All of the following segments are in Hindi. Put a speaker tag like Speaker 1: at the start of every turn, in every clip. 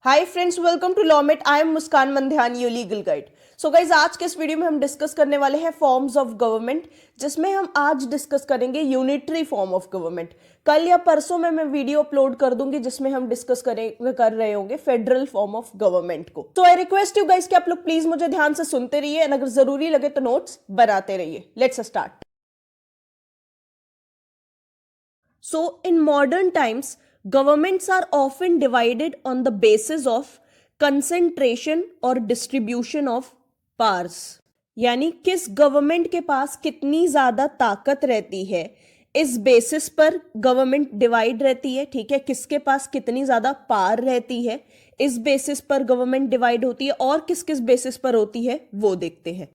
Speaker 1: Hi friends, welcome to Lawmate. I am Muskan Mandhyani, your legal guide. So guys, आज के इस वीडियो में हम डिस्कस करने वाले हैं फॉर्म्स ऑफ गवर्नमेंट, जिसमें हम आज डिस्कस करेंगे यूनिटरी फॉर्म ऑफ गवर्नमेंट। कल या परसों में मैं वीडियो अपलोड कर दूंगी जिसमें हम डिस्कस कर रहे होंगे फेडरल फॉर्म ऑफ गवर्नमेंट को। तो आई रिक्वेस्ट यू गाइज कि आप लोग प्लीज मुझे ध्यान से सुनते रहिए, और अगर जरूरी लगे तो नोट्स बनाते रहिए। Let's start. So, in modern times, governments are often divided on the basis of concentration or distribution of powers. यानी किस गवर्नमेंट के पास कितनी ज्यादा ताकत रहती है, इस बेसिस पर गवर्नमेंट डिवाइड रहती है। ठीक है, किसके पास कितनी ज्यादा पावर रहती है, इस बेसिस पर गवर्नमेंट डिवाइड होती है। और किस किस बेसिस पर होती है वो देखते हैं।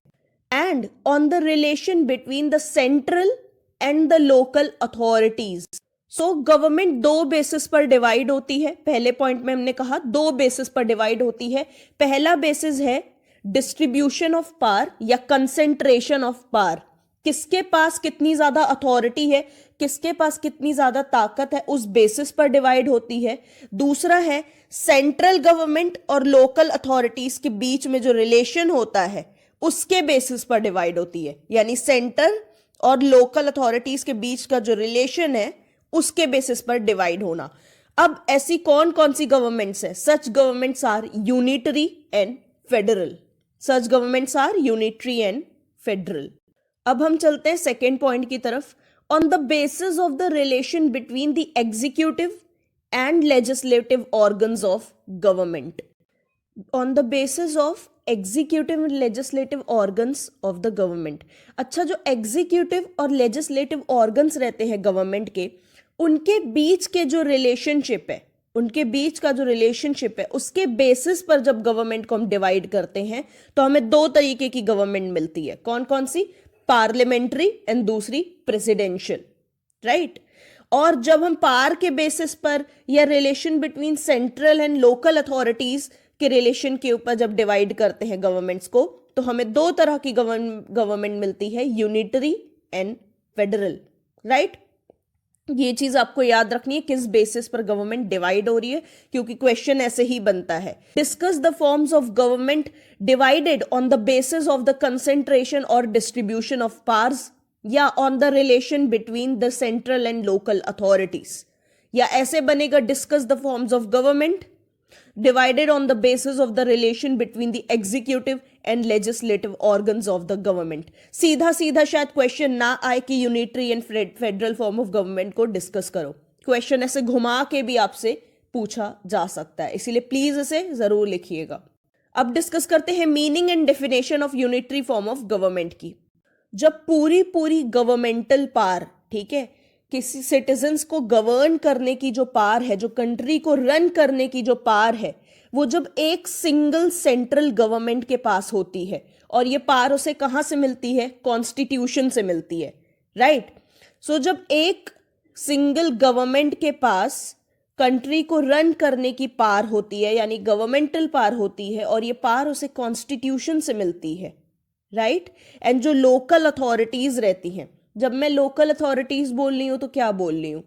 Speaker 1: And on the relation between the central and the local authorities. So government दो बेसिस पर डिवाइड होती है। पहले पॉइंट में हमने कहा दो बेसिस पर डिवाइड होती है। पहला बेसिस है डिस्ट्रीब्यूशन ऑफ पावर या कंसेंट्रेशन ऑफ पावर, किसके पास कितनी ज्यादा अथॉरिटी है, किसके पास कितनी ज्यादा ताकत है, उस बेसिस पर डिवाइड होती है। दूसरा है सेंट्रल गवर्नमेंट और लोकल अथॉरिटीज के बीच में जो रिलेशन होता है उसके बेसिस पर डिवाइड होती है। यानी सेंटर और लोकल अथॉरिटीज के बीच का जो रिलेशन है उसके बेसिस पर डिवाइड होना। अब ऐसी कौन कौन सी गवर्नमेंट्स है? Such governments are unitary and federal. Such governments are unitary and federal. अब हम चलते हैं सेकेंड पॉइंट की तरफ। On the basis of the relation between the executive and legislative organs of government. On the basis of executive and legislative organs of the government. अच्छा, जो एग्जीक्यूटिव और लेजिस्लेटिव ऑर्गन्स रहते हैं गवर्नमेंट के, उनके बीच के जो रिलेशनशिप है, उनके बीच का जो रिलेशनशिप है उसके बेसिस पर जब गवर्नमेंट को हम डिवाइड करते हैं तो हमें दो तरीके की गवर्नमेंट मिलती है। कौन कौन सी? पार्लियामेंट्री एंड दूसरी प्रेसिडेंशियल, राइट। और जब हम पावर के बेसिस पर या relation between central and local authorities के रिलेशन के ऊपर जब डिवाइड करते हैं गवर्नमेंट्स को, तो हमें दो तरह की गवर्नमेंट मिलती है, यूनिटरी एंड फेडरल, राइट। ये चीज आपको याद रखनी है किस बेसिस पर गवर्नमेंट डिवाइड हो रही है, क्योंकि क्वेश्चन ऐसे ही बनता है। Discuss the forms of government divided on the basis of the concentration और डिस्ट्रीब्यूशन ऑफ पावर्स, या on the relation between the central and local authorities. या ऐसे बनेगा, discuss the forms of government divided on the basis of the relation between the executive and legislative organs of the government। सीधा सीधा शायद क्वेश्चन ना आए कि unitary and federal form of government को डिस्कस करो। क्वेश्चन ऐसे घुमा के भी आपसे पूछा जा सकता है, इसीलिए प्लीज इसे जरूर लिखिएगा। अब डिस्कस करते हैं meaning and definition of unitary form of government की। जब पूरी गवर्नमेंटल पावर, ठीक है, किसी सिटीजन्स को गवर्न करने की जो पावर है, जो कंट्री को रन करने की जो पावर है, वो जब एक सिंगल सेंट्रल गवर्नमेंट के पास होती है, और ये पावर उसे कहां से मिलती है? कॉन्स्टिट्यूशन से मिलती है, राइट। सो जब एक सिंगल गवर्नमेंट के पास कंट्री को रन करने की पावर होती है, यानी गवर्नमेंटल पावर होती है, और ये पावर उसे कॉन्स्टिट्यूशन से मिलती है, राइट। एंड जो लोकल अथॉरिटीज रहती हैं, जब मैं लोकल अथॉरिटीज बोल रही हूं तो क्या बोल रही हूं?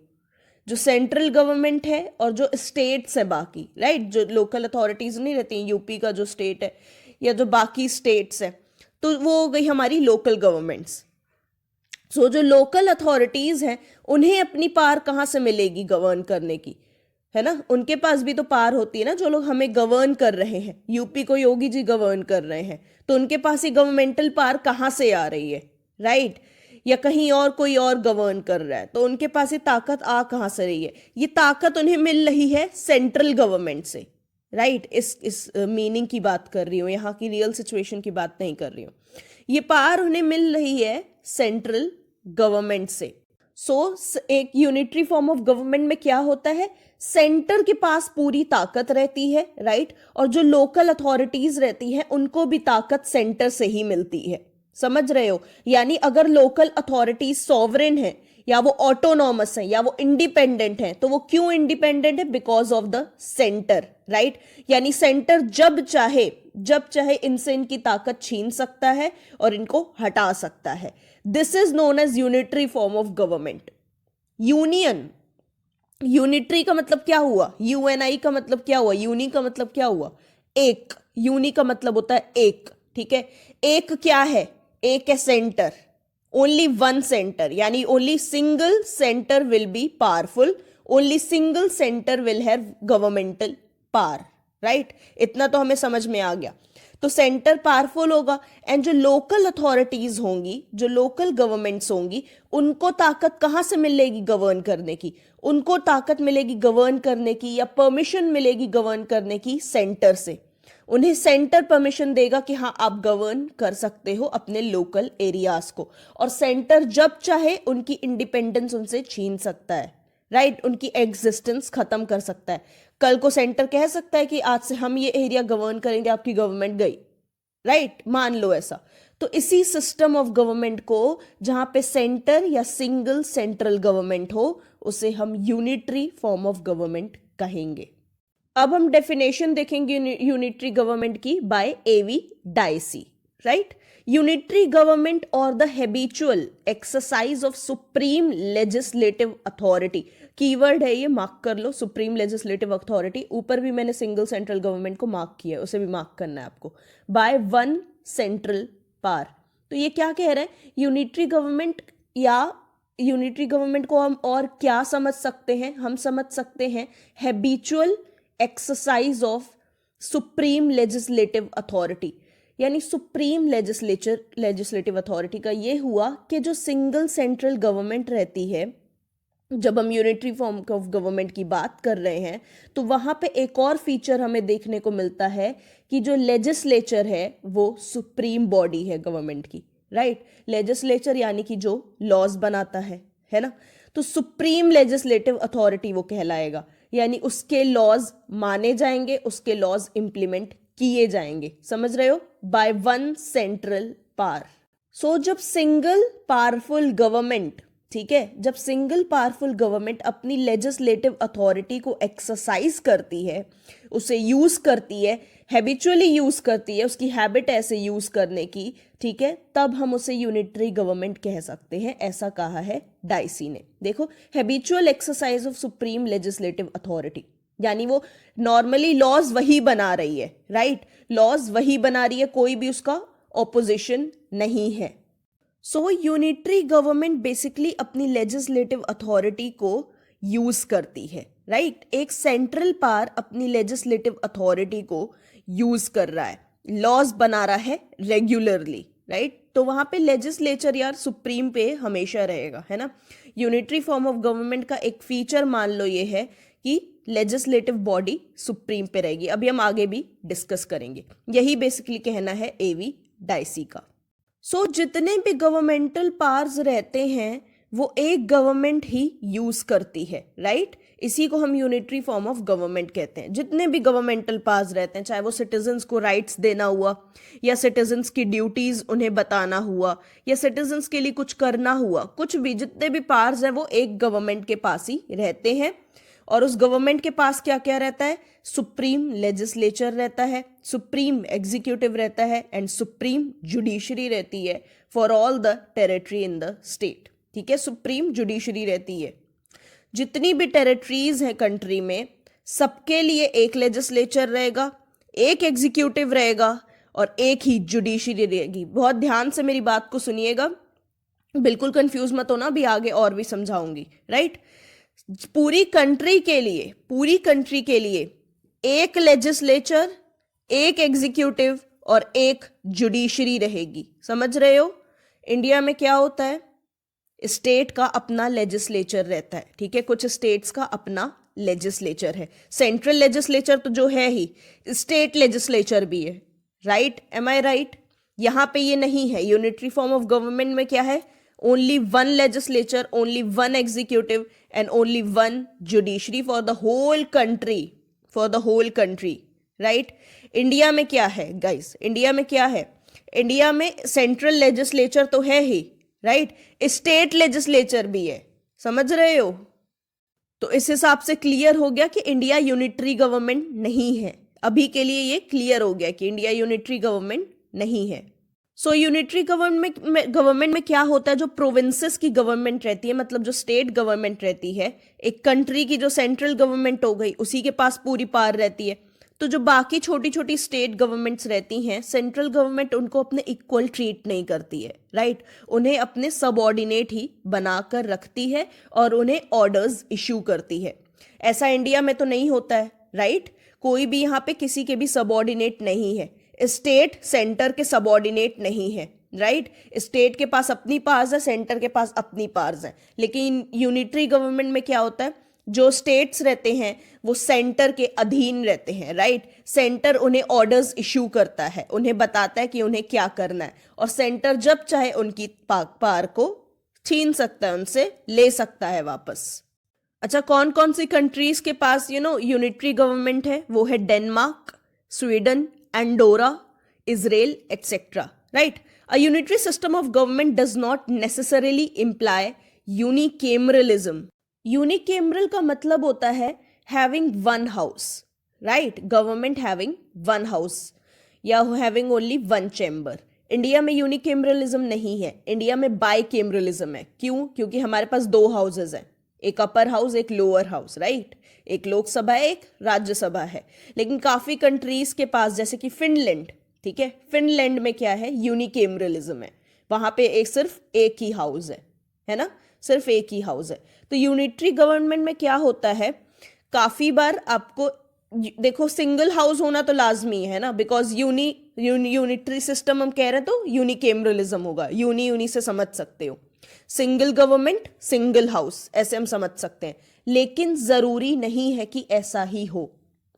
Speaker 1: जो सेंट्रल गवर्नमेंट है और जो स्टेट्स है बाकी, राइट। जो लोकल अथॉरिटीज नहीं रहती, यूपी का जो स्टेट है या जो बाकी स्टेट्स है, तो वो हो गई हमारी लोकल गवर्नमेंट्स। सो जो लोकल अथॉरिटीज हैं उन्हें अपनी पावर कहाँ से मिलेगी गवर्न करने की, है ना। उनके पास भी तो पावर होती है ना, जो लोग हमें गवर्न कर रहे हैं। यूपी को योगी जी गवर्न कर रहे हैं, तो उनके पास ही गवर्नमेंटल पावर कहाँ से आ रही है, राइट। या कहीं और कोई और गवर्न कर रहा है, तो उनके पास ये ताकत आ कहां से रही है? ये ताकत उन्हें मिल रही है सेंट्रल गवर्नमेंट से, राइट। इस मीनिंग की बात कर रही हूं, यहां की रियल सिचुएशन की बात नहीं कर रही हूं। ये पावर उन्हें मिल रही है सेंट्रल गवर्नमेंट से। सो एक यूनिटरी फॉर्म ऑफ गवर्नमेंट में क्या होता है? सेंटर के पास पूरी ताकत रहती है, राइट। और जो लोकल अथॉरिटीज रहती हैं उनको भी ताकत सेंटर से ही मिलती है। समझ रहे हो? यानी अगर लोकल अथॉरिटीज सॉवरेन है, या वो ऑटोनॉमस है, या वो इंडिपेंडेंट है, तो वो क्यों इंडिपेंडेंट है? Because of the centre, right. यानी सेंटर जब चाहे इनसे इनकी ताकत छीन सकता है और इनको हटा सकता है। This is known as unitary form of government. Union unitary का मतलब क्या हुआ, यूएनआई का मतलब क्या हुआ, यूनी का मतलब क्या हुआ, एक, यूनी का मतलब होता है एक, ठीक है। एक क्या है, एक है सेंटर, ओनली वन सेंटर, यानी only single centre will be powerful, only single centre will have governmental power, right. इतना तो हमें समझ में आ गया। तो सेंटर पावरफुल होगा एंड जो लोकल अथॉरिटीज होंगी, जो लोकल गवर्नमेंट्स होंगी, उनको ताकत कहां से मिलेगी गवर्न करने की, उनको ताकत मिलेगी गवर्न करने की या परमिशन मिलेगी गवर्न करने की सेंटर से। उन्हें सेंटर परमिशन देगा कि हाँ आप गवर्न कर सकते हो अपने लोकल एरियाज को, और सेंटर जब चाहे उनकी इंडिपेंडेंस उनसे छीन सकता है, राइट, उनकी एग्जिस्टेंस खत्म कर सकता है। कल को सेंटर कह सकता है कि आज से हम ये एरिया गवर्न करेंगे, आपकी गवर्नमेंट गई, राइट, मान लो ऐसा। तो इसी सिस्टम ऑफ गवर्नमेंट को, जहां पे सेंटर या सिंगल सेंट्रल गवर्नमेंट हो, उसे हम यूनिटरी फॉर्म ऑफ गवर्नमेंट कहेंगे। अब हम डेफिनेशन देखेंगे यूनिटरी गवर्नमेंट की by AV dicey, right. Unitary government और the habitual exercise of supreme legislative authority, keyword है ये, मार्क कर लो, सुप्रीम लेजिस्लेटिव अथॉरिटी। ऊपर भी मैंने सिंगल सेंट्रल गवर्नमेंट को मार्क किया है, उसे भी मार्क करना है आपको, बाय वन सेंट्रल पावर। तो ये क्या कह रहे हैं, यूनिटरी गवर्नमेंट, या यूनिटरी गवर्नमेंट को हम और क्या समझ सकते हैं, हम समझ सकते हैं habitual exercise of supreme legislative authority, यानी सुप्रीम लेजिस्लेटिव अथॉरिटी का ये हुआ कि जो सिंगल सेंट्रल गवर्नमेंट रहती है, जब हम यूनिटरी फॉर्म ऑफ गवर्नमेंट की बात कर रहे हैं, तो वहां पे एक और फीचर हमें देखने को मिलता है कि जो लेजिस्लेचर है वो सुप्रीम बॉडी है गवर्नमेंट की, राइट। लेजिस्लेचर यानी कि जो लॉज बनाता है ना, तो सुप्रीम लेजिस्लेटिव अथॉरिटी वो कहलाएगा, यानी उसके लॉज माने जाएंगे, उसके लॉज इंप्लीमेंट किए जाएंगे, समझ रहे हो, बाय वन सेंट्रल पावर। सो जब सिंगल पावरफुल गवर्नमेंट, ठीक है, जब सिंगल पावरफुल गवर्नमेंट अपनी लेजिस्लेटिव अथॉरिटी को एक्सरसाइज करती है, उसे यूज करती है, हैबिचुअली यूज करती है, उसकी हैबिट ऐसे यूज करने की, ठीक है, तब हम उसे यूनिटरी गवर्नमेंट कह सकते हैं, ऐसा कहा है डाइसी ने। देखो, habitual exercise of supreme legislative authority, यानी वो नॉर्मली लॉज वही बना रही है, राइट, लॉज वही बना रही है, कोई भी उसका ऑपोजिशन नहीं है। सो यूनिटरी गवर्नमेंट बेसिकली अपनी लेजिस्लेटिव अथॉरिटी को यूज करती है, राइट। एक सेंट्रल पावर अपनी लेजिस्लेटिव अथॉरिटी को यूज कर रहा है, लॉज बना रहा है रेगुलरली, राइट। तो वहां पे लेजिस्लेचर यार सुप्रीम पे हमेशा रहेगा, है ना। यूनिटरी फॉर्म ऑफ गवर्नमेंट का एक फीचर मान लो ये है कि लेजिस्लेटिव बॉडी सुप्रीम पे रहेगी, अभी हम आगे भी डिस्कस करेंगे। यही बेसिकली कहना है एवी डाइसी का। सो जितने भी गवर्नमेंटल पावर्स रहते हैं वो एक गवर्नमेंट ही यूज करती है, राइट। इसी को हम यूनिटरी फॉर्म ऑफ गवर्नमेंट कहते हैं। जितने भी गवर्नमेंटल पावर्स रहते हैं, चाहे वो सिटीजन्स को राइट्स देना हुआ, या सिटीजन्स की ड्यूटीज उन्हें बताना हुआ, या सिटीजन्स के लिए कुछ करना हुआ, कुछ भी, जितने भी पावर्स हैं वो एक गवर्नमेंट के पास ही रहते हैं। और उस गवर्नमेंट के पास क्या क्या रहता है, सुप्रीम लेजिस्लेचर रहता है, सुप्रीम एग्जीक्यूटिव रहता है, एंड सुप्रीम जुडिशरी रहती है for all the territory in the state, ठीक है। सुप्रीम जुडिशरी रहती है, जितनी भी टेरिटरीज हैं कंट्री में, सबके लिए एक लेजिस्लेचर रहेगा, एक एग्जीक्यूटिव रहेगा, और एक ही जुडिशरी रहेगी। बहुत ध्यान से मेरी बात को सुनिएगा, बिल्कुल कंफ्यूज मत होना, भी आगे और भी समझाऊंगी, राइट। पूरी कंट्री के लिए एक लेजिस्लेचर, एक एग्जीक्यूटिव और एक जुडिशरी रहेगी, समझ रहे हो। इंडिया में क्या होता है, स्टेट का अपना लेजिस्लेचर रहता है, ठीक है, कुछ स्टेट्स का अपना लेजिस्लेचर है, सेंट्रल लेजिस्लेचर तो जो है ही, स्टेट लेजिस्लेचर भी है, राइट, एम आई राइट। यहां पे ये नहीं है, यूनिटरी फॉर्म ऑफ गवर्नमेंट में क्या है, only one legislature, only one executive and only one judiciary for the whole country, right. India में क्या है गाइस, इंडिया में क्या है, इंडिया में सेंट्रल लेजिस्लेचर तो है ही, राइट, स्टेट लेजिस्लेचर भी है, समझ रहे हो। तो इस हिसाब से क्लियर हो गया कि इंडिया यूनिटरी गवर्नमेंट नहीं है, अभी के लिए ये क्लियर हो गया कि इंडिया यूनिटरी गवर्नमेंट नहीं है। सो यूनिटरी गवर्नमेंट में क्या होता है, जो प्रोविंसेस की गवर्नमेंट रहती है, मतलब जो स्टेट गवर्नमेंट रहती है, एक कंट्री की जो सेंट्रल गवर्नमेंट हो गई उसी के पास पूरी पावर रहती है। तो जो बाकी छोटी छोटी स्टेट गवर्नमेंट्स रहती हैं, सेंट्रल गवर्नमेंट उनको अपने इक्वल ट्रीट नहीं करती है, राइट। उन्हें अपने सबऑर्डिनेट ही बनाकर रखती है और उन्हें ऑर्डर्स इशू करती है। ऐसा इंडिया में तो नहीं होता है, राइट। कोई भी यहाँ पे किसी के भी सबऑर्डिनेट नहीं है, स्टेट सेंटर के सबऑर्डिनेट नहीं है, राइट। स्टेट के पास अपनी पावर्स है, सेंटर के पास अपनी पावर्स है। लेकिन यूनिटरी गवर्नमेंट में क्या होता है, जो स्टेट्स रहते हैं वो सेंटर के अधीन रहते हैं, राइट। सेंटर उन्हें ऑर्डर्स इशू करता है, उन्हें बताता है कि उन्हें क्या करना है, और सेंटर जब चाहे उनकी पावर को छीन सकता है, उनसे ले सकता है वापस। अच्छा, कौन कौन सी कंट्रीज के पास यूनिटरी गवर्नमेंट है? वो है Denmark, Sweden, Andorra, Israel, etcetera, right. A unitary system of government does not necessarily imply unicameralism. Unicameral का मतलब होता है having one house, right. Government having one house या having only one chamber. India में यूनिकेमरलिज्म नहीं है, इंडिया में बाइकेमरलिज्म है। क्यों? क्योंकि हमारे पास दो हाउसेज हैं, एक अपर हाउस एक लोअर हाउस, राइट। एक लोकसभा है एक राज्यसभा है। लेकिन काफी कंट्रीज के पास, जैसे कि फिनलैंड, ठीक है, फिनलैंड में क्या है, यूनिकेमरलिज्म है। वहां पे सिर्फ एक ही हाउस है ना, सिर्फ एक ही हाउस है। तो यूनिटरी गवर्नमेंट में क्या होता है, काफी बार आपको देखो सिंगल हाउस होना तो लाजमी है ना, बिकॉज यूनिटरी सिस्टम हम कह रहे हैं तो यूनिकेमरलिज्म होगा। यूनी से समझ सकते हो, सिंगल गवर्नमेंट सिंगल हाउस, ऐसे हम समझ सकते हैं। लेकिन जरूरी नहीं है कि ऐसा ही हो,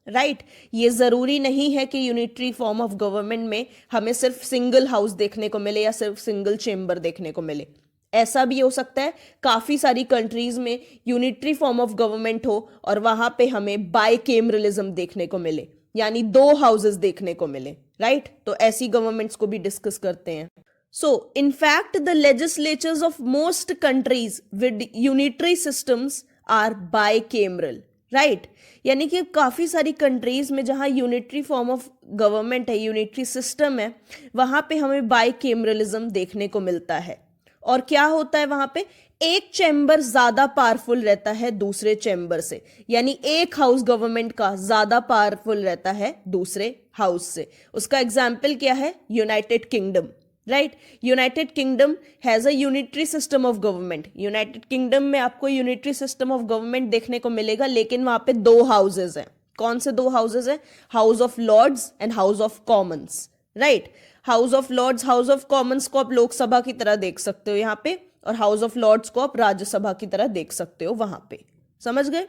Speaker 1: राइट। ये जरूरी नहीं है कि यूनिटरी फॉर्म ऑफ गवर्नमेंट में हमें सिर्फ सिंगल हाउस देखने को मिले या सिर्फ सिंगल चेंबर देखने को मिले। ऐसा भी हो सकता है काफी सारी कंट्रीज में यूनिटरी फॉर्म ऑफ गवर्नमेंट हो और वहां पे हमें बाइकेमरलिज्म देखने को मिले, यानी दो हाउसेस देखने को मिले, राइट। तो ऐसी गवर्नमेंट्स को भी डिस्कस करते हैं। So, in fact, the legislatures of most countries with unitary systems are bicameral, right? यानी कि काफी सारी कंट्रीज में जहां यूनिटरी फॉर्म ऑफ गवर्नमेंट है, यूनिटरी सिस्टम है, वहां पे हमें बाइकेमरलिज्म देखने को मिलता है। और क्या होता है वहां पे, एक चैम्बर ज्यादा पावरफुल रहता है दूसरे चैम्बर से, यानी एक हाउस गवर्नमेंट का ज्यादा पावरफुल रहता है दूसरे हाउस से। उसका एग्जाम्पल क्या है, United kingdom, right. United kingdom has a unitary system of government. United kingdom में आपको यूनिटरी सिस्टम ऑफ गवर्नमेंट देखने को मिलेगा, लेकिन वहां पे दो हाउसेज हैं। कौन से दो हाउसेज हैं? House of Lords and House of Commons, right. House of Lords, House of Commons को आप लोकसभा की तरह देख सकते हो यहाँ पे, और हाउस ऑफ लॉर्ड्स को आप राज्यसभा की तरह देख सकते हो वहां पे। समझ गए?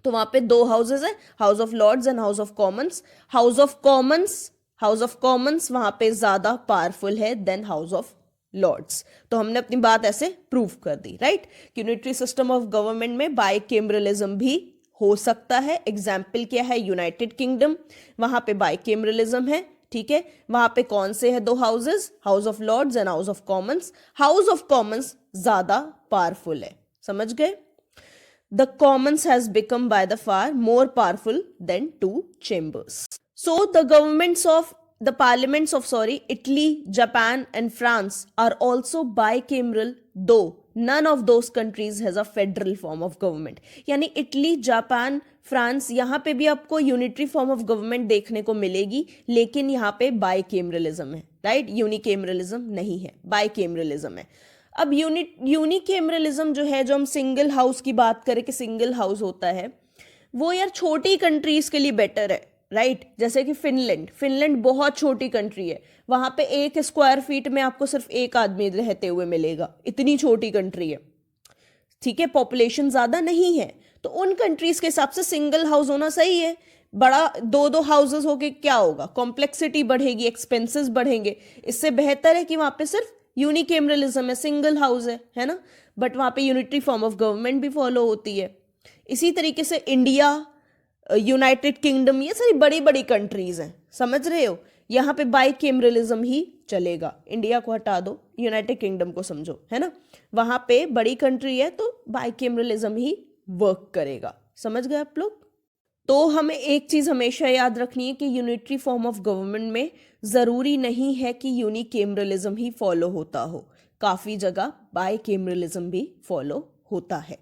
Speaker 1: तो वहां पे दो हाउसेज हैं, House of Lords and House of Commons. House of Commons वहां पे ज्यादा पावरफुल है देन हाउस ऑफ लॉर्ड्स। तो हमने अपनी बात ऐसे प्रूव कर दी, right. Unitary system of government में बाइकेमरलिज्म भी हो सकता है। एग्जाम्पल क्या है, यूनाइटेड किंगडम, वहां पे बाइकेमरलिज्म है, ठीक है। वहां पे कौन से है दो houses, House of Lords and House of Commons. House of Commons ज्यादा पावरफुल है, समझ गए। The Commons has become by the far more powerful than two chambers. So the parliaments of Italy, Japan and France are also bicameral, though none of those countries has a federal form of government. यानी इटली, जापान, फ्रांस, यहाँ पे भी आपको यूनिटरी फॉर्म ऑफ गवर्नमेंट देखने को मिलेगी, लेकिन यहाँ पे बाइकेमरलिज्म है, राइट। यूनिकेमरलिज्म नहीं है, बाइकेमरलिज्म है। अब यूनिकेमरलिज्म जो है, जो हम सिंगल हाउस की बात करें कि सिंगल हाउस होता है, वो यार छोटी कंट्रीज के लिए बेटर है, राइट। जैसे कि फिनलैंड बहुत छोटी कंट्री है, वहां पे 1 स्क्वायर फीट में आपको सिर्फ एक आदमी रहते हुए मिलेगा, इतनी छोटी कंट्री है, ठीक है। पॉपुलेशन ज्यादा नहीं है, तो उन कंट्रीज के हिसाब से सिंगल हाउस होना सही है। बड़ा दो हाउसेस होके क्या होगा, कॉम्प्लेक्सिटी बढ़ेगी, एक्सपेंसेस बढ़ेंगे। इससे बेहतर है कि वहां पे सिर्फ यूनिकेमरलिज्म है, सिंगल हाउस है ना, बट वहां पे यूनिटरी फॉर्म ऑफ गवर्नमेंट भी फॉलो होती है। इसी तरीके से इंडिया, यूनाइटेड किंगडम, ये सारी बड़ी बड़ी कंट्रीज हैं, समझ रहे हो। यहाँ पे बाइकेमरलिज्म ही चलेगा। इंडिया को हटा दो, यूनाइटेड किंगडम को समझो, है ना। वहां पे बड़ी कंट्री है तो बाइकेमरलिज्म ही वर्क करेगा। समझ गए आप लोग? तो हमें एक चीज हमेशा याद रखनी है कि यूनिटरी फॉर्म ऑफ गवर्नमेंट में जरूरी नहीं है कि यूनिकेमरलिज्म ही फॉलो होता हो, काफी जगह बाइकेमरलिज्म भी फॉलो होता है।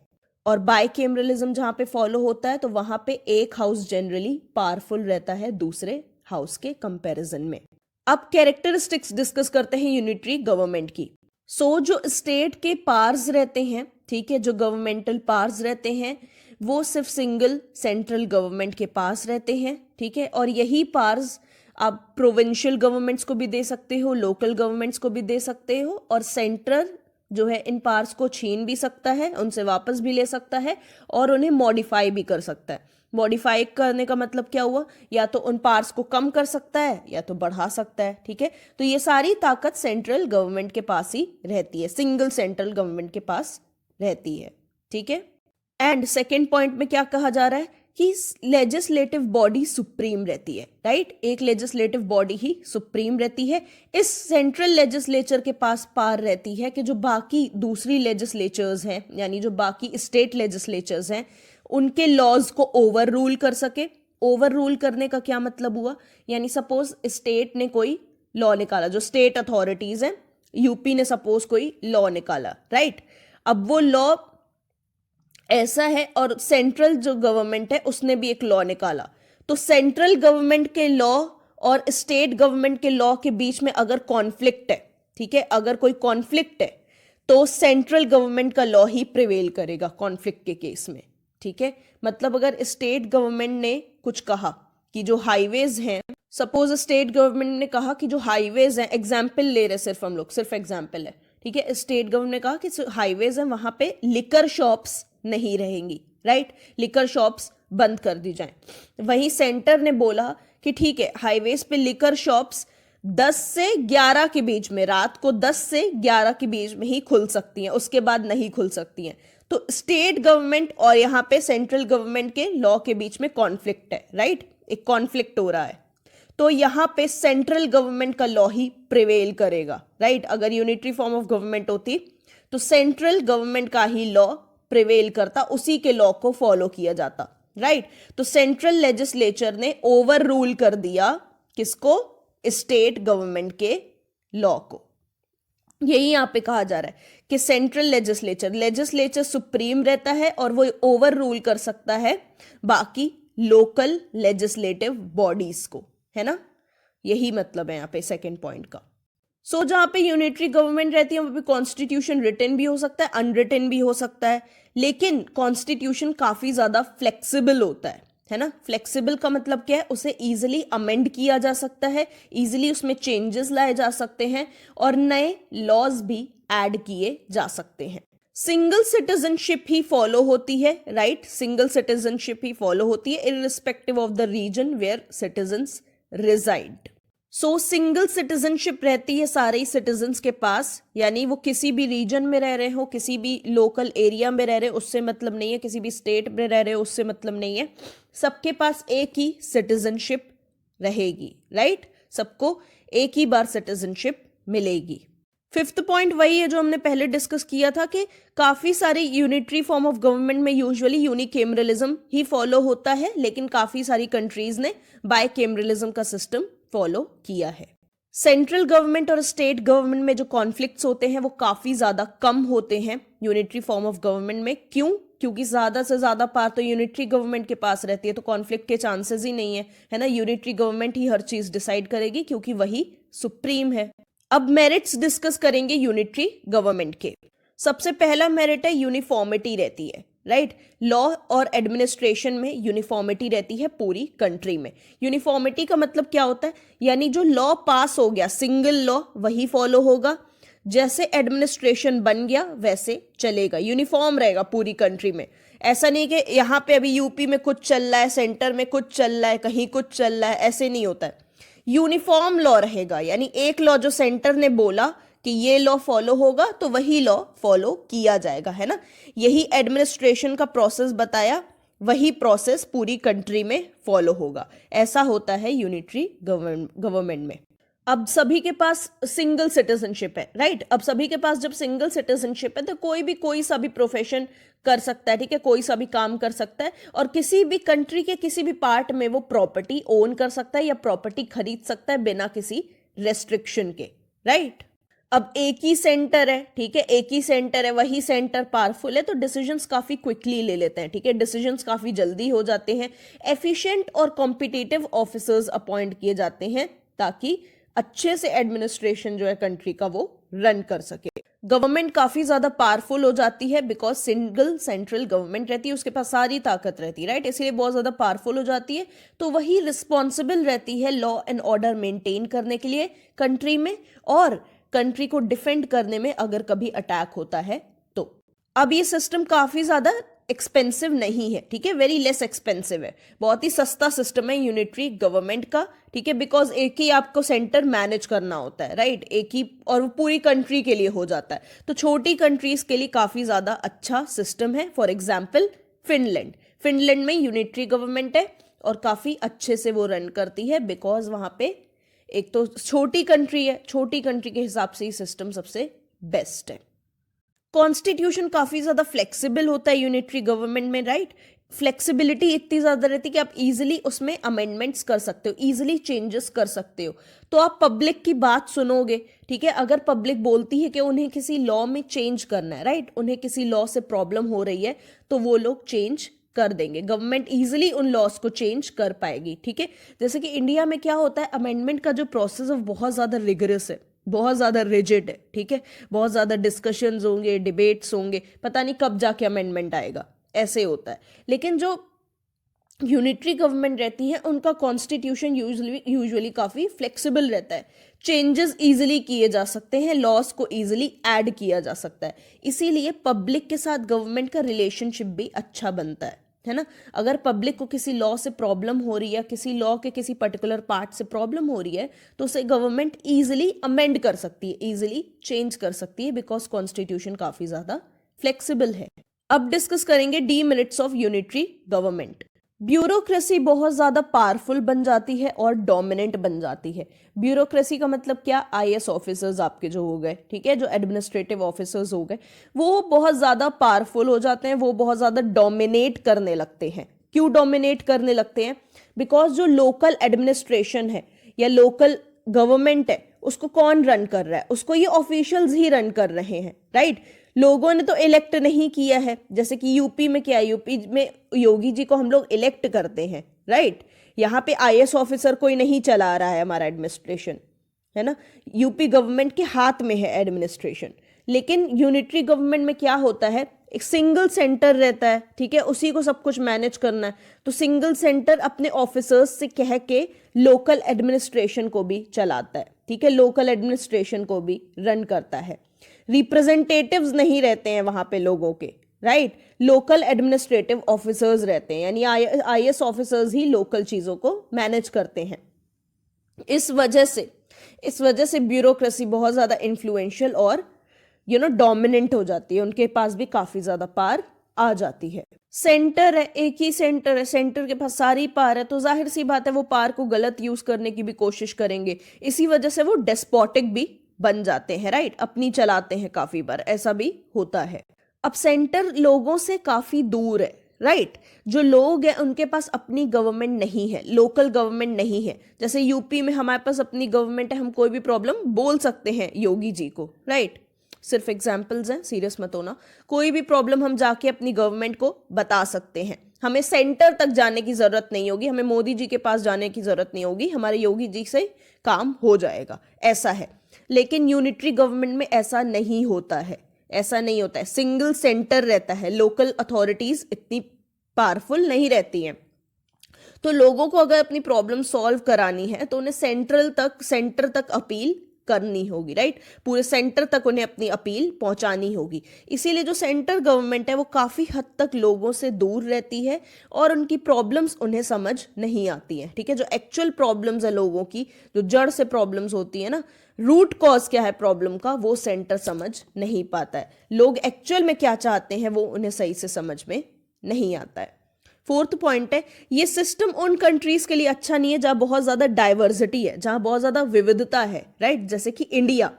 Speaker 1: और बाइकेमरलिज्म जहां पे फॉलो होता है तो वहां पे एक हाउस जनरली पावरफुल रहता है दूसरे हाउस के कंपैरिजन में। अब कैरेक्टरिस्टिक्स डिस्कस करते हैं यूनिटरी गवर्नमेंट की। जो स्टेट के पार्स रहते हैं, ठीक है, जो गवर्नमेंटल पार्स रहते हैं वो सिर्फ सिंगल सेंट्रल गवर्नमेंट के पास रहते हैं, ठीक है। और यही पार्स आप प्रोविंशियल गवर्नमेंट्स को भी दे सकते हो, लोकल गवर्नमेंट्स को भी दे सकते हो, और सेंटर जो है इन पार्स को छीन भी सकता है, उनसे वापस भी ले सकता है और उन्हें मॉडिफाई भी कर सकता है। मॉडिफाई करने का मतलब क्या हुआ, या तो उन पार्स को कम कर सकता है या तो बढ़ा सकता है, ठीक है। तो ये सारी ताकत सेंट्रल गवर्नमेंट के पास ही रहती है, सिंगल सेंट्रल गवर्नमेंट के पास रहती है, ठीक है। एंड सेकेंड पॉइंट में क्या कहा जा रहा है कि लेजिस्लेटिव बॉडी सुप्रीम रहती है, राइट। एक लेजिस्लेटिव बॉडी ही सुप्रीम रहती है। इस सेंट्रल लेजिस्लेचर के पास पार रहती है कि जो बाकी दूसरी लेजिस्लेचर्स हैं, यानी जो बाकी स्टेट लेजिस्लेचर्स हैं, उनके लॉज को ओवर रूल कर सके। ओवर रूल करने का क्या मतलब हुआ, यानी सपोज स्टेट ने कोई लॉ निकाला, जो स्टेट अथॉरिटीज हैं, यूपी ने सपोज कोई लॉ निकाला, राइट। अब वो लॉ ऐसा है और सेंट्रल जो गवर्नमेंट है उसने भी एक लॉ निकाला, तो सेंट्रल गवर्नमेंट के लॉ और स्टेट गवर्नमेंट के लॉ के बीच में अगर कॉन्फ्लिक्ट है, ठीक है, अगर कोई कॉन्फ्लिक्ट है तो सेंट्रल गवर्नमेंट का लॉ ही प्रिवेल करेगा कॉन्फ्लिक्ट के केस में, ठीक है। मतलब अगर स्टेट गवर्नमेंट ने कुछ कहा कि जो हाईवेज हैं, सपोज स्टेट गवर्नमेंट ने कहा कि जो हाईवेज हैं, एग्जाम्पल ले रहे सिर्फ हम लोग, सिर्फ एग्जाम्पल है, ठीक है। स्टेट गवर्नमेंट ने कहा कि हाईवेज हैं वहां पे लिकर शॉप्स नहीं रहेंगी, राइट, लिकर शॉप्स बंद कर दी जाएं। वहीं सेंटर ने बोला कि ठीक है, हाईवेज पे लिकर शॉप्स 10 से 11 के बीच में, रात को 10 से 11 के बीच में ही खुल सकती हैं, उसके बाद नहीं खुल सकती हैं। तो स्टेट गवर्नमेंट और यहाँ पे सेंट्रल गवर्नमेंट के लॉ के बीच में कॉन्फ्लिक्ट है, राइट, एक कॉन्फ्लिक्ट हो रहा है। तो यहाँ पे सेंट्रल गवर्नमेंट का लॉ ही प्रिवेल करेगा, राइट। अगर यूनिटरी फॉर्म ऑफ गवर्नमेंट होती तो सेंट्रल गवर्नमेंट का ही लॉ प्रिवेल करता, उसी के लॉ को फॉलो किया जाता, राइट। तो सेंट्रल लेजिस्लेचर ने ओवर रूल कर दिया किसको, स्टेट गवर्नमेंट के लॉ को। यही यहां पे कहा जा रहा है कि सेंट्रल लेजिस्लेचर सुप्रीम रहता है और वो ओवर रूल कर सकता है बाकी लोकल लेजिस्लेटिव बॉडीज को, है ना। यही मतलब है यहाँ पे सेकेंड पॉइंट का। जहां पे यूनिटरी गवर्नमेंट रहती है वहां पे कॉन्स्टिट्यूशन रिटन भी हो सकता है, अनरिटन भी हो सकता है, लेकिन कॉन्स्टिट्यूशन काफी ज्यादा फ्लेक्सिबल होता है ना। फ्लेक्सिबल का मतलब क्या है, उसे इजीली अमेंड किया जा सकता है, इजीली उसमें चेंजेस लाए जा सकते हैं और नए लॉज भी ऐड किए जा सकते हैं। सिंगल सिटीजनशिप ही फॉलो होती है, राइट, सिंगल सिटीजनशिप ही फॉलो होती है irrespective of the region where citizens reside. Single citizenship रहती है सारे सिटीजन्स के पास, यानी वो किसी भी रीजन में रह रहे हो, किसी भी लोकल एरिया में रह रहे हो उससे मतलब नहीं है, किसी भी स्टेट में रह रहे हो उससे मतलब नहीं है, सबके पास एक ही सिटीजनशिप रहेगी, राइट, सबको एक ही बार सिटीजनशिप मिलेगी। फिफ्थ पॉइंट वही है जो हमने पहले डिस्कस किया था कि काफी सारे यूनिटरी फॉर्म ऑफ गवर्नमेंट में यूजुअली यूनिकेमरलिज्म ही फॉलो होता है, लेकिन काफी सारी कंट्रीज ने बाइकेमरलिज्म का सिस्टम फॉलो किया है। सेंट्रल गवर्नमेंट और स्टेट गवर्नमेंट में जो कॉन्फ्लिक्ट्स होते हैं वो काफी ज्यादा कम होते हैं यूनिटरी फॉर्म ऑफ गवर्नमेंट में। क्यों? क्योंकि ज्यादा से ज्यादा पावर तो यूनिटरी गवर्नमेंट के पास रहती है, तो कॉन्फ्लिक्ट के चांसेस ही नहीं है ना। यूनिटरी गवर्नमेंट ही हर चीज डिसाइड करेगी क्योंकि वही सुप्रीम है। अब मेरिट्स डिस्कस करेंगे यूनिटरी गवर्नमेंट के। सबसे पहला मेरिट है यूनिफॉर्मिटी रहती है, राइट। लॉ और एडमिनिस्ट्रेशन में यूनिफॉर्मिटी रहती है पूरी कंट्री में। यूनिफॉर्मिटी का मतलब क्या होता है, यानी जो लॉ पास हो गया सिंगल लॉ वही फॉलो होगा, जैसे एडमिनिस्ट्रेशन बन गया वैसे चलेगा, यूनिफॉर्म रहेगा पूरी कंट्री में। ऐसा नहीं कि यहाँ पे अभी यूपी में कुछ चल रहा है, सेंटर में कुछ चल रहा है, कहीं कुछ चल रहा है, ऐसे नहीं होता है। यूनिफॉर्म लॉ रहेगा, यानी एक लॉ जो सेंटर ने बोला कि ये लॉ फॉलो होगा तो वही लॉ फॉलो किया जाएगा, है ना। यही एडमिनिस्ट्रेशन का प्रोसेस बताया, वही प्रोसेस पूरी कंट्री में फॉलो होगा। ऐसा होता है यूनिटरी गवर्नमेंट में। अब सभी के पास सिंगल सिटीजनशिप है, राइट। अब सभी के पास जब सिंगल सिटीजनशिप है तो कोई सा भी प्रोफेशन कर सकता है, ठीक है, कोई सा भी काम कर सकता है और किसी भी कंट्री के किसी भी पार्ट में वो प्रॉपर्टी ओन कर सकता है या प्रॉपर्टी खरीद सकता है बिना किसी रेस्ट्रिक्शन के, राइट। अब एक ही सेंटर है, ठीक है, एक ही सेंटर है, वही सेंटर पावरफुल है तो डिसीजंस काफी क्विकली ले लेते हैं, ठीक है, डिसीजंस काफी जल्दी हो जाते हैं। एफिशिएंट और कॉम्पिटिटिव ऑफिसर्स अपॉइंट किए जाते हैं ताकि अच्छे से एडमिनिस्ट्रेशन जो है कंट्री का वो रन कर सके। गवर्नमेंट काफी ज्यादा पावरफुल हो जाती है बिकॉज सिंगल सेंट्रल गवर्नमेंट रहती है, उसके पास सारी ताकत रहती है, राइट, इसलिए बहुत ज्यादा पावरफुल हो जाती है। तो वही रिस्पॉन्सिबल रहती है लॉ एंड ऑर्डर मेंटेन करने के लिए कंट्री में और कंट्री को डिफेंड करने में अगर कभी अटैक होता है तो। अब ये सिस्टम काफी ज्यादा एक्सपेंसिव नहीं है, ठीक है, वेरी लेस एक्सपेंसिव है, बहुत ही सस्ता सिस्टम है यूनिटरी गवर्नमेंट का, ठीक है, बिकॉज एक ही आपको सेंटर मैनेज करना होता है, राइट, एक ही, और पूरी कंट्री के लिए हो जाता है। तो छोटी कंट्रीज के लिए काफी ज्यादा अच्छा सिस्टम है। फॉर एग्जाम्पल फिनलैंड में यूनिटरी गवर्नमेंट है और काफी अच्छे से वो रन करती है बिकॉज वहां पे एक तो छोटी कंट्री है, छोटी कंट्री के हिसाब से ही सिस्टम सबसे बेस्ट है। कॉन्स्टिट्यूशन काफी ज्यादा फ्लेक्सिबल होता है यूनिटरी गवर्नमेंट में, राइट, फ्लेक्सिबिलिटी इतनी ज्यादा रहती है कि आप इजीली उसमें अमेंडमेंट्स कर सकते हो, इजीली चेंजेस कर सकते हो। तो आप पब्लिक की बात सुनोगे, ठीक है, अगर पब्लिक बोलती है कि उन्हें किसी लॉ में चेंज करना है, राइट, उन्हें किसी लॉ से प्रॉब्लम हो रही है तो वो लोग चेंज कर देंगे, गवर्नमेंट इजीली उन लॉस को चेंज कर पाएगी, ठीक है। जैसे कि इंडिया में क्या होता है, अमेंडमेंट का जो प्रोसेस है बहुत ज्यादा रिगरस है, बहुत ज्यादा रिजिड है, ठीक है, बहुत ज्यादा डिस्कशंस होंगे, डिबेट्स होंगे, पता नहीं कब जाके अमेंडमेंट आएगा, ऐसे होता है। लेकिन जो यूनिटरी गवर्नमेंट रहती है उनका कॉन्स्टिट्यूशन यूजुअली काफी फ्लेक्सिबल रहता है, चेंजेस इजीली किए जा सकते हैं, लॉस को इजीली ऐड किया जा सकता है, इसीलिए पब्लिक के साथ गवर्नमेंट का रिलेशनशिप भी अच्छा बनता है ना। अगर पब्लिक को किसी लॉ से प्रॉब्लम हो रही है, किसी लॉ के किसी पर्टिकुलर पार्ट से प्रॉब्लम हो रही है तो उसे गवर्नमेंट इजीली अमेंड कर सकती है, इजीली चेंज कर सकती है बिकॉज कॉन्स्टिट्यूशन काफी ज्यादा फ्लेक्सिबल है। अब डिस्कस करेंगे demerits of unitary government. Bureaucracy बहुत ज्यादा पावरफुल बन जाती है और डोमिनेंट बन जाती है। ब्यूरोक्रेसी का मतलब क्या, आईएएस ऑफिसर्स आपके जो हो गए, ठीक है, जो एडमिनिस्ट्रेटिव ऑफिसर्स हो गए, वो बहुत ज्यादा पावरफुल हो जाते हैं, वो बहुत ज्यादा डोमिनेट करने लगते हैं। क्यों डोमिनेट करने लगते हैं, बिकॉज जो लोकल एडमिनिस्ट्रेशन है या लोकल गवर्नमेंट है उसको कौन रन कर रहा है, उसको ये ऑफिशियल्स ही रन कर रहे हैं, राइट। लोगों ने तो इलेक्ट नहीं किया है, जैसे कि यूपी में क्या है, यूपी में योगी जी को हम लोग इलेक्ट करते हैं, राइट। यहाँ पे आईएएस ऑफिसर कोई नहीं चला रहा है हमारा एडमिनिस्ट्रेशन, है ना, यूपी गवर्नमेंट के हाथ में है एडमिनिस्ट्रेशन। लेकिन यूनिटरी गवर्नमेंट में क्या होता है, एक सिंगल सेंटर रहता है, ठीक है, उसी को सब कुछ मैनेज करना है, तो सिंगल सेंटर अपने ऑफिसर्स से कह के लोकल एडमिनिस्ट्रेशन को भी चलाता है, ठीक है, लोकल एडमिनिस्ट्रेशन को भी रन करता है। रिप्रेजेंटेटिव्स नहीं रहते हैं वहां पे लोगों के, राइट, लोकल एडमिनिस्ट्रेटिव ऑफिसर्स रहते हैं, यानी आईएएस ऑफिसर्स ही लोकल चीजों को मैनेज करते हैं। इस वजह से ब्यूरोक्रेसी बहुत ज्यादा इन्फ्लुएंशियल और डोमिनेंट हो जाती है, उनके पास भी काफी ज्यादा पावर आ जाती है। सेंटर है, एक ही सेंटर है, सेंटर के पास सारी पावर है, तो जाहिर सी बात है वो पावर को गलत यूज करने की भी कोशिश करेंगे, इसी वजह से वो डेस्पोटिक भी बन जाते हैं, राइट, अपनी चलाते हैं, काफी बार ऐसा भी होता है। अब सेंटर लोगों से काफी दूर है, राइट, जो लोग हैं उनके पास अपनी गवर्नमेंट नहीं है, लोकल गवर्नमेंट नहीं है। जैसे यूपी में हमारे पास अपनी गवर्नमेंट है, हम कोई भी प्रॉब्लम बोल सकते हैं योगी जी को, राइट, सिर्फ एग्जाम्पल्स हैं, सीरियस मत होना, कोई भी प्रॉब्लम हम जाके अपनी गवर्नमेंट को बता सकते हैं, हमें सेंटर तक जाने की जरूरत नहीं होगी, हमें मोदी जी के पास जाने की जरूरत नहीं होगी, हमारे योगी जी से काम हो जाएगा, ऐसा है। लेकिन यूनिटरी गवर्नमेंट में ऐसा नहीं होता है, ऐसा नहीं होता है, सिंगल सेंटर रहता है, लोकल अथॉरिटीज इतनी पावरफुल नहीं रहती हैं, तो लोगों को अगर अपनी प्रॉब्लम सॉल्व करानी है तो उन्हें सेंटर तक अपील करनी होगी, राइट, पूरे सेंटर तक उन्हें अपनी अपील पहुंचानी होगी। इसीलिए जो सेंटर गवर्नमेंट है वो काफी हद तक लोगों से दूर रहती है और उनकी प्रॉब्लम्स उन्हें समझ नहीं आती हैं, ठीक है, जो एक्चुअल प्रॉब्लम्स है लोगों की, जो जड़ से प्रॉब्लम्स होती है ना, रूट कॉज क्या है प्रॉब्लम का, वो सेंटर समझ नहीं पाता है, लोग एक्चुअल में क्या चाहते हैं वो उन्हें सही से समझ में नहीं आता है। फोर्थ पॉइंट है, ये सिस्टम उन कंट्रीज के लिए अच्छा नहीं है जहां बहुत ज्यादा डाइवर्सिटी है, जहां बहुत ज्यादा विविधता है, राइट? जैसे कि इंडिया,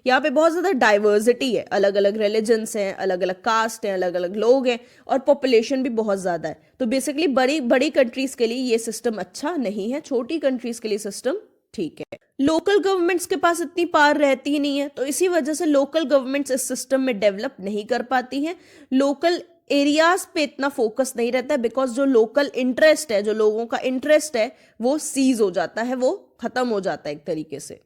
Speaker 1: यहाँ पे बहुत ज्यादा डाइवर्सिटी है, अलग अलग रिलीजन्स हैं, अलग अलग कास्ट हैं, अलग अलग लोग हैं, और पॉपुलेशन भी बहुत ज्यादा है। तो बेसिकली बड़ी बड़ी कंट्रीज के लिए ये सिस्टम अच्छा नहीं है, छोटी कंट्रीज के लिए सिस्टम ठीक है। लोकल गवर्नमेंट्स के पास इतनी पावर रहती ही नहीं है, तो इसी वजह से लोकल गवर्नमेंट्स इस सिस्टम में डेवलप नहीं कर पाती हैं। लोकल एरियाज पे इतना फोकस नहीं रहता है, बिकॉज जो लोकल इंटरेस्ट है, जो लोगों का इंटरेस्ट है, वो सीज हो जाता है, वो खत्म हो जाता है एक तरीके से।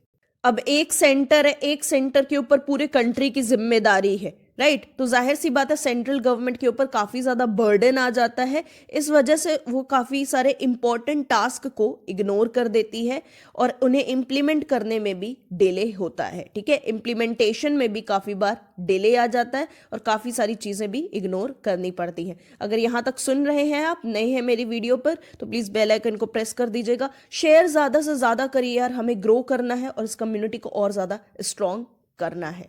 Speaker 1: अब एक सेंटर है, एक सेंटर के ऊपर पूरे कंट्री की जिम्मेदारी है, राइट? तो जाहिर सी बात है सेंट्रल गवर्नमेंट के ऊपर काफी ज्यादा बर्डन आ जाता है, इस वजह से वो काफी सारे इंपॉर्टेंट टास्क को इग्नोर कर देती है और उन्हें इम्प्लीमेंट करने में भी डिले होता है, ठीक है? इम्प्लीमेंटेशन में भी काफी बार डिले आ जाता है और काफी सारी चीजें भी इग्नोर करनी पड़ती हैं। अगर यहाँ तक सुन रहे हैं, आप नए हैं मेरी वीडियो पर, तो प्लीज बेल आइकन को प्रेस कर दीजिएगा। शेयर ज्यादा से ज्यादा करिए यार, हमें ग्रो करना है और इस कम्युनिटी को और ज्यादा स्ट्रॉन्ग करना है।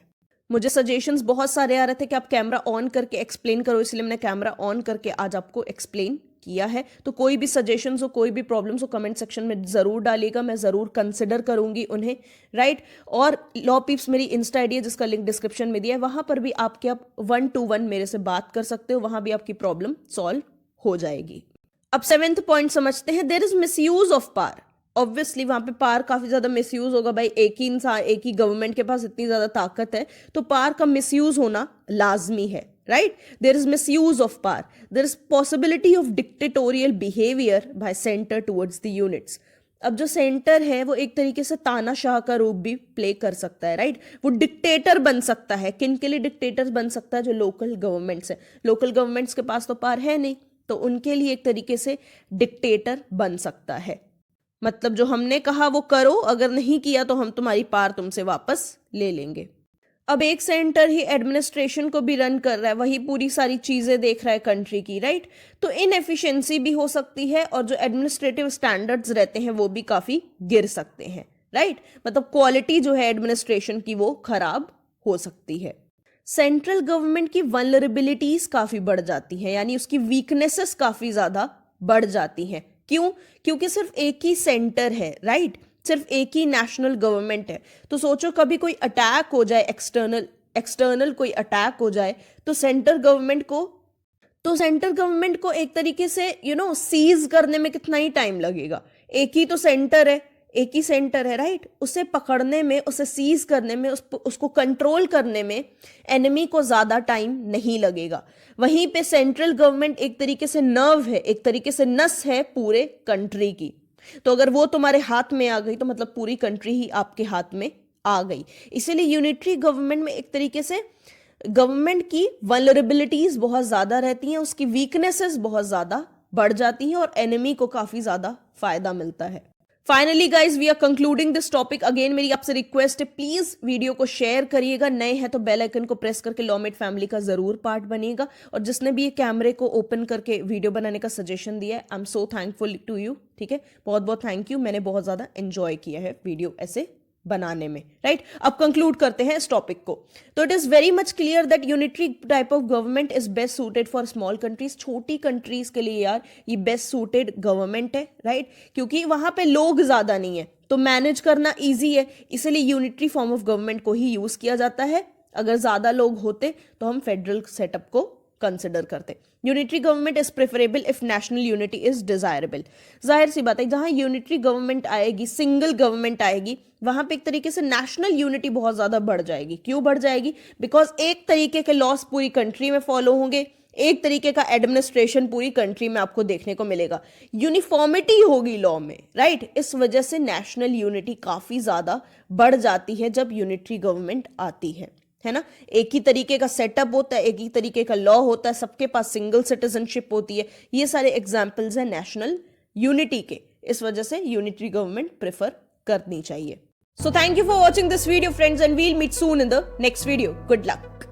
Speaker 1: मुझे सजेशंस बहुत सारे आ रहे थे कि आप कैमरा ऑन करके एक्सप्लेन करो, इसलिए मैंने कैमरा ऑन करके आज आपको एक्सप्लेन किया है। तो कोई भी सजेशंस हो, कोई भी प्रॉब्लम्स हो, कमेंट सेक्शन में जरूर डालिएगा, मैं जरूर कंसिडर करूंगी उन्हें, राइट? और लॉ पीप्स मेरी इंस्टा आईडी है जिसका लिंक डिस्क्रिप्शन में दिया है, वहां पर भी आप 1-to-1 मेरे से बात कर सकते हो, वहां भी आपकी प्रॉब्लम सॉल्व हो जाएगी। अब 7th पॉइंट समझते हैं, there is misuse of power. Obviously वहां पे पावर काफी ज्यादा मिसयूज होगा भाई, एक ही इंसान, एक ही गवर्नमेंट के पास इतनी ज्यादा ताकत है, तो पावर का मिसयूज होना लाजमी है, right? There is misuse of power, there is possibility of dictatorial behaviour by centre towards the units. अब जो सेंटर है वो एक तरीके से तानाशाह का रूप भी प्ले कर सकता है, राइट? वो डिक्टेटर बन सकता है। किन के लिए डिक्टेटर बन सकता है? जो लोकल गवर्नमेंट्स है। लोकल गवर्नमेंट्स के पास तो पावर है नहीं, तो उनके लिए एक तरीके से डिक्टेटर बन सकता है। मतलब जो हमने कहा वो करो, अगर नहीं किया तो हम तुम्हारी पावर तुमसे वापस ले लेंगे। अब एक सेंटर ही एडमिनिस्ट्रेशन को भी रन कर रहा है, वही पूरी सारी चीजें देख रहा है कंट्री की, राइट? तो इनएफिशिएंसी भी हो सकती है और जो एडमिनिस्ट्रेटिव स्टैंडर्ड्स रहते हैं वो भी काफी गिर सकते हैं, राइट? मतलब क्वालिटी जो है एडमिनिस्ट्रेशन की वो खराब हो सकती है। सेंट्रल गवर्नमेंट की वल्नरेबिलिटीज काफी बढ़ जाती हैं, यानी उसकी वीकनेसेस काफी ज्यादा बढ़ जाती हैं। क्यों? क्योंकि सिर्फ एक ही सेंटर है, राइट? सिर्फ एक ही नेशनल गवर्नमेंट है। तो सोचो कभी कोई अटैक हो जाए, एक्सटर्नल कोई अटैक हो जाए, तो सेंट्रल गवर्नमेंट को एक तरीके से सीज करने में कितना ही टाइम लगेगा। एक ही सेंटर है, राइट? उसे पकड़ने में, उसे सीज करने में, उसको कंट्रोल करने में एनिमी को ज्यादा टाइम नहीं लगेगा। वहीं पे सेंट्रल गवर्नमेंट एक तरीके से नर्व है, एक तरीके से नस है पूरे कंट्री की। तो अगर वो तुम्हारे हाथ में आ गई तो मतलब पूरी कंट्री ही आपके हाथ में आ गई। इसीलिए यूनिटरी गवर्नमेंट में एक तरीके से गवर्नमेंट की वल्नरेबिलिटीज बहुत ज्यादा रहती हैं, उसकी वीकनेसेस बहुत ज्यादा बढ़ जाती हैं और एनिमी को काफी ज्यादा फायदा मिलता है। Finally guys we are concluding this topic. Again मेरी आपसे रिक्वेस्ट है, प्लीज वीडियो को शेयर करिएगा, नए हैं तो बेल आइकन को प्रेस करके लॉमेट फैमिली का जरूर पार्ट बनिएगा। और जिसने भी ये कैमरे को ओपन करके वीडियो बनाने का सजेशन दिया है, I am so thankful to you, ठीक है? बहुत बहुत थैंक यू, मैंने बहुत ज्यादा एंजॉय किया है वीडियो ऐसे बनाने में, राइट? अब कंक्लूड करते हैं इस टॉपिक को। तो it is very much clear that unitary type of government is best suited for small countries. छोटी कंट्रीज के लिए यार ये बेस्ट सूटेड गवर्नमेंट है, राइट? क्योंकि वहां पे लोग ज्यादा नहीं है, तो मैनेज करना ईजी है, इसलिए यूनिटरी फॉर्म ऑफ गवर्नमेंट को ही यूज किया जाता है। अगर ज्यादा लोग होते तो हम फेडरल सेटअप को कंसिडर करते। Unitary government is preferable if national unity is desirable. जाहिर सी बात है, जहां यूनिटरी गवर्नमेंट आएगी, सिंगल गवर्नमेंट आएगी, वहां पे एक तरीके से नेशनल यूनिटी बहुत ज्यादा बढ़ जाएगी। क्यों बढ़ जाएगी? बिकॉज एक तरीके के लॉस पूरी कंट्री में फॉलो होंगे, एक तरीके का एडमिनिस्ट्रेशन पूरी कंट्री में आपको देखने को मिलेगा, यूनिफॉर्मिटी होगी लॉ में, राइट? इस वजह से नेशनल यूनिटी काफी ज्यादा बढ़ जाती है जब यूनिटरी गवर्नमेंट आती है ना? एक ही तरीके का सेटअप होता है, एक ही तरीके का लॉ होता है, सबके पास सिंगल सिटीजनशिप होती है। ये सारे एग्जाम्पल्स हैं नेशनल यूनिटी के। इस वजह से यूनिटरी गवर्नमेंट प्रेफर करनी चाहिए। So thank you for watching this video friends and we'll meet soon in the next video. Good luck.